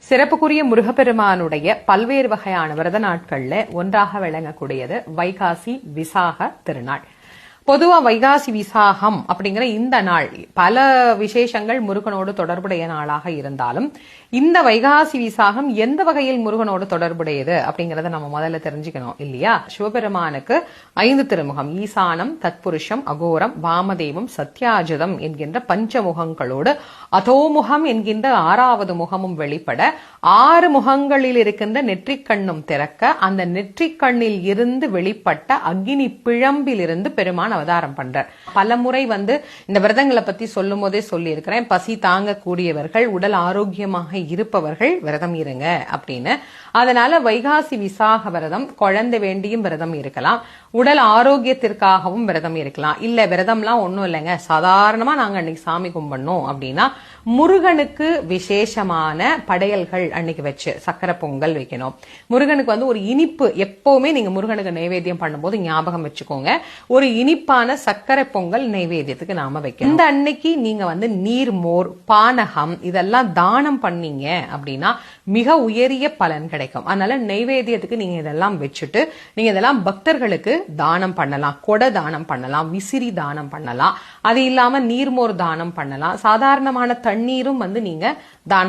சிறப்புக்குரிய முருகப்பெருமானுடைய பல்வேறு வகையான விரத நாட்கள்ல ஒன்றாக விளங்கக்கூடியது வைகாசி விசாக திருநாள். பொதுவா வைகாசி விசாகம் அப்படிங்கிற இந்த நாள் பல விசேஷங்கள் முருகனோடு தொடர்புடைய நாளாக இருந்தாலும் இந்த வைகாசி விசாகம் எந்த வகையில் முருகனோடு தொடர்புடையது அப்படிங்கறத நம்ம முதல்ல தெரிஞ்சுக்கணும் இல்லையா? சிவபெருமானுக்கு 5 திருமுகம், ஈசானம், தத்புருஷம், அகோரம், வாமதேவம், சத்யாஜதம் என்கின்ற பஞ்சமுகங்களோடு அதோமுகம் என்கின்ற 6வது முகமும் வெளிப்பட 6 முகங்களில் இருக்கின்ற நெற்றிக்கண்ணும் திறக்க அந்த நெற்றிக்கண்ணில் இருந்து வெளிப்பட்ட அக்னி பிழம்பிலிருந்து பெருமான் அவதாரம் பண்றார். பல முறை இந்த விரதங்களை பத்தி சொல்லும் போதே சொல்லி இருக்கிறேன். பசி தாங்கக்கூடியவர்கள், உடல் ஆரோக்கியமாக இருப்பவர்கள் விரதம் இருங்க அப்படின்னு. அதனால வைகாசி விசாக விரதம் குழந்தை வேண்டியும் விரதம் இருக்கலாம், உடல் ஆரோக்கியத்திற்காகவும் விரதம் இருக்கலாம். இல்ல விரதம்லாம் ஒண்ணும் இல்லைங்க, சாதாரணமா நாங்க அன்னைக்கு சாமி கும்பிடணும் அப்படின்னா முருகனுக்கு விசேஷமான படையல்கள் அன்னைக்கு வச்சு சக்கரை பொங்கல் வைக்கணும். முருகனுக்கு ஒரு இனிப்பு எப்பவுமே நீங்க முருகனுக்கு நைவேத்தியம் பண்ணும்போது ஞாபகம் வச்சுக்கோங்க, ஒரு இனிப்பான சக்கரை பொங்கல் நைவேத்தியத்துக்கு நாம வைக்கணும். இந்த அன்னைக்கு நீங்க நீர்மோர், பானகம் இதெல்லாம் தானம் பண்ணீங்க அப்படின்னா மிக உயரிய பலன் கிடைக்கும். அதனால நைவேத்தியத்துக்கு நீங்க இதெல்லாம் வச்சுட்டு நீங்க இதெல்லாம் பக்தர்களுக்கு தானம் பண்ணலாம், கொடை தானம் பண்ணலாம், விசிறி தானம் பண்ணலாம், அது இல்லாம நீர்மோர் தானம் பண்ணலாம், சாதாரணமான தண்ணீரும் நீங்க தானம்